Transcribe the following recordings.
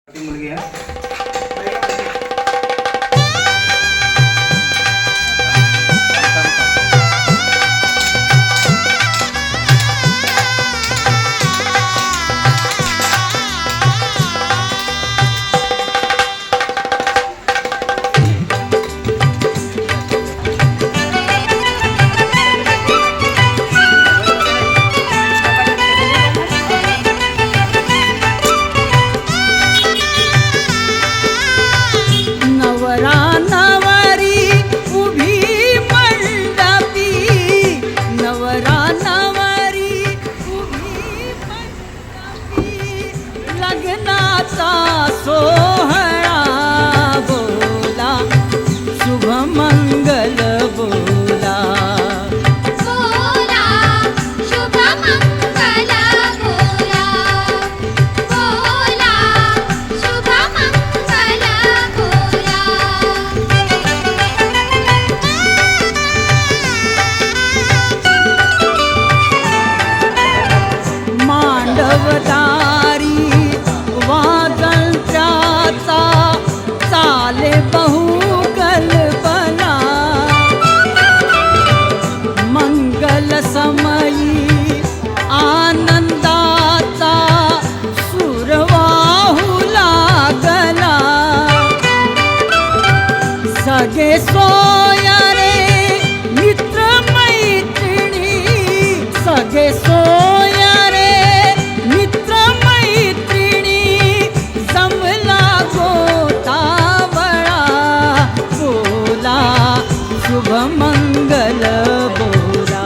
मुलगी आहे. सगे सोया रे मित्र मैत्रिणी, सगे सोया रे मित्र मैत्रिणी, जमला गोतावळा बोला शुभ मंगल बोला.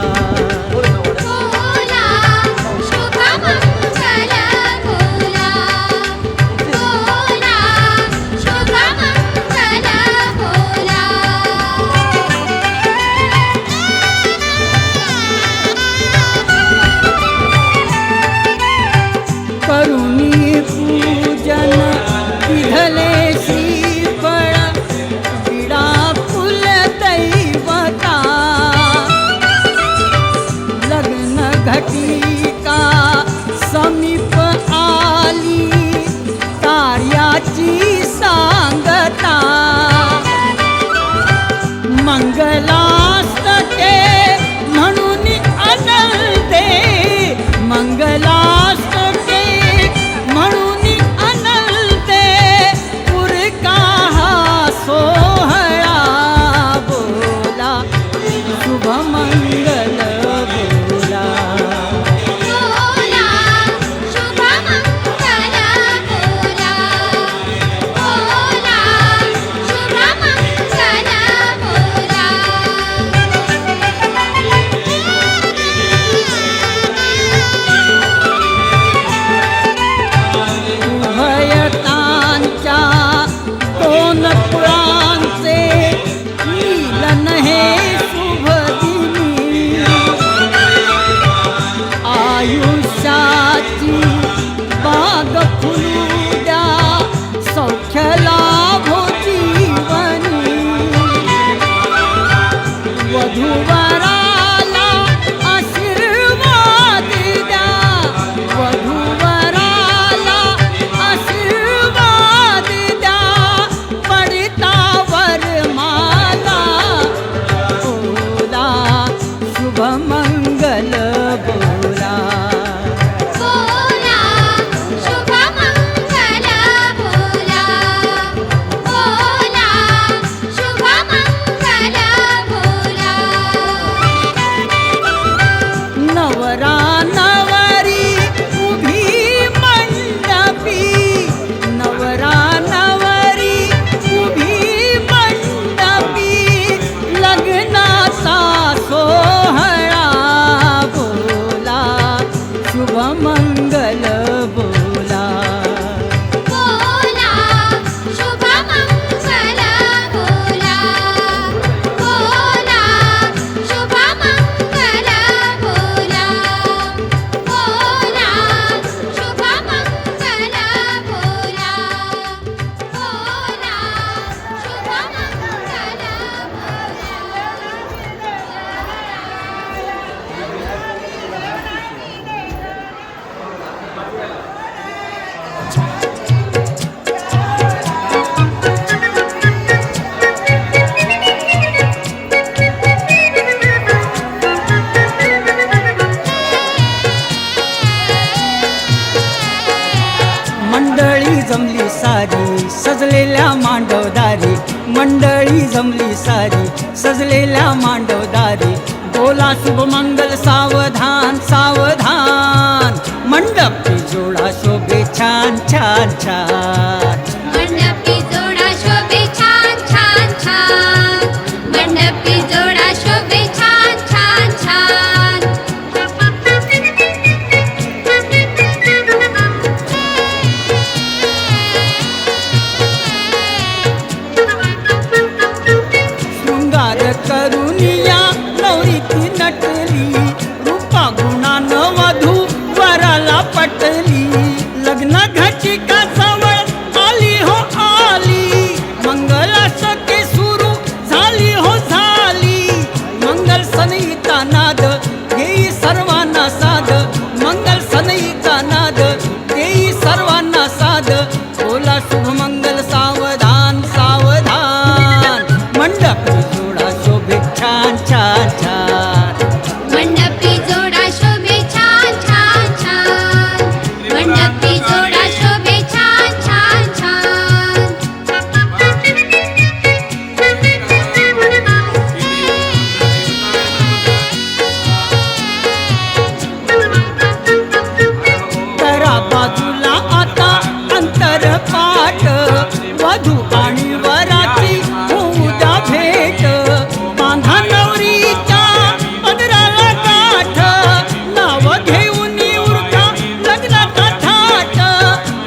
मंडळी जमली सारी सजलेल्या मांडवदारी, मंडळी जमली सारी सजलेल्या मांडवदारी. बोला शुभमंगल सावधान सावधान, मंडपी जोडा शोभे छान छान छान. मंडपी जोडा शोभे छान छान छान, मंडपी जोडा शोभे छान छान छान. शृंगार करुनिया नवरी ती नटली, रूपा गुणानं वधू वराला पटली. लग्न घटिका जवळ आली हो आली, मंगलाष्टके सुरू झाली हो झाली. मंगल सनईचा नाद येई सर्वांना साध, मंगल सनईचा नाद येई सर्वांना साध. बोला शुभमंगल सावधान सावधान, मंडपी जोडा शोभे छान छान छान. मंडपी जोडा शोभे छान छान छान, मंडपी जोडा शोभे छान छान छान. करा बाजूला आता अंतरपाठ, वधू आणि वराची होऊ द्या भेट. बांधा नवरीच्या पदराला गाठ, नाव घेऊन उरका लग्नाचा थाट.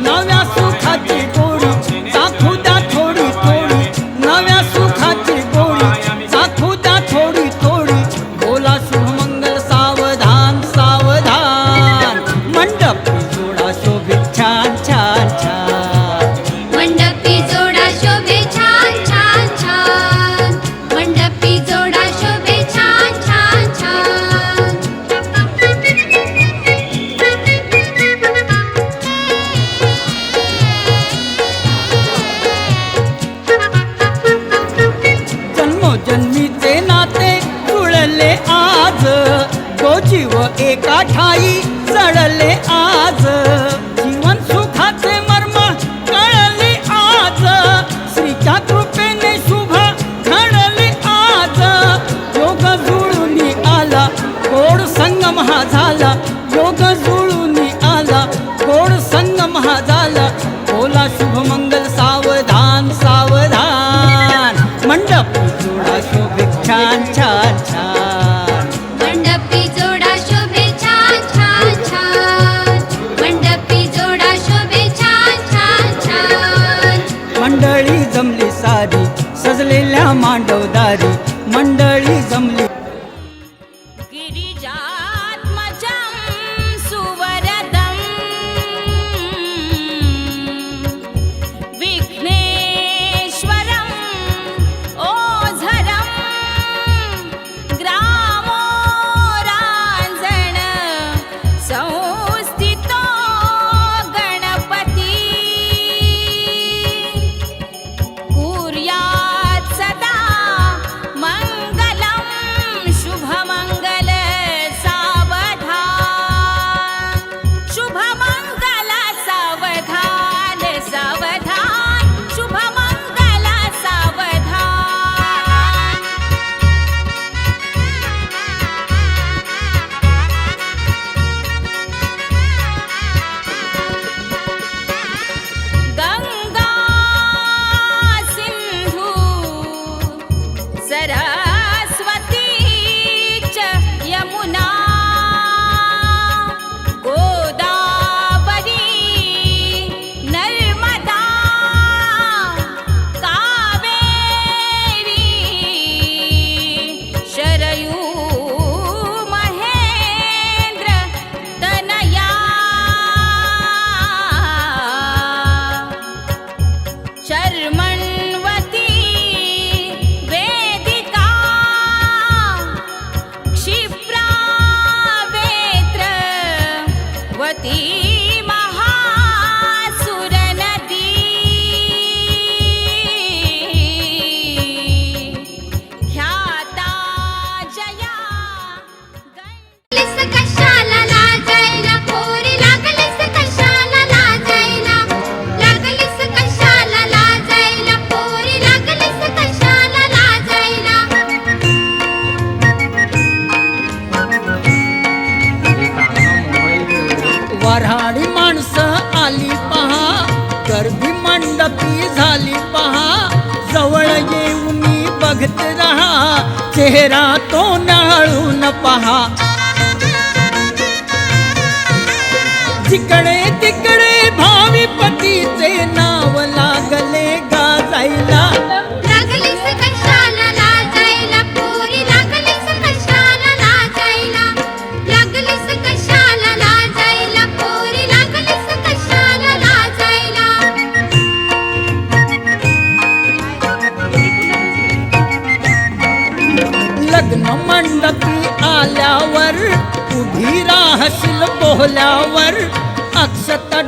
नव्या सुखाची गोडी चाखू द्या थोडी थोडी, नव्या सुखाची गोडी चाखू द्या थोडी थोडी. बोला शुभमंगल सावधान सावधान, मंडपी जोडा शोभे छान छान छान. मंडपी जोडा शोभे छान छान छान, मंडपी जोडा शोभे छान छान छान. जन्मोजन्मीचे नाते जुळले आज, तो जीव एका ठाई चढले आज. जीवन सुखाचे मर्म कळले आज, श्रीच्या कृपेने शुभ घडले आज. योग जुळून आला गोड संगम हा झाला, योग जुळून आला गोड संगम हा झाला. बोला शुभमंगल सावधान सावधान, मंडपी जोडा शोभे छान छान छान. मंडपी जोडा शोभे छान छान छान, मंडपी जोडा शोभे छान छान छान. मंडळी जमली सारी सजलेल्या मांडवदारी, मंडळी जमली. गिरिजात्मजं सुवरदं विघ्नेश्वरं ओझरं, ग्रामो रांजण संस्थितो गणपती. कुर्यात् सदा मंगलं मंडपी झाली पहा जवळ येऊन बघत रहा चेहरा तो नाळून पहा जिकडे तिकडे भावी पतीचे नाव लागले गाजायला लागलीस कशाला लाजायला पोरी लागलीस कशाला लाजायला लागलीस कशाला लाजायला पोरी लागलीस कशाला लाजायला लग्न मंडपी आल्यावर उभी राहशील बोहल्यावर अक्षता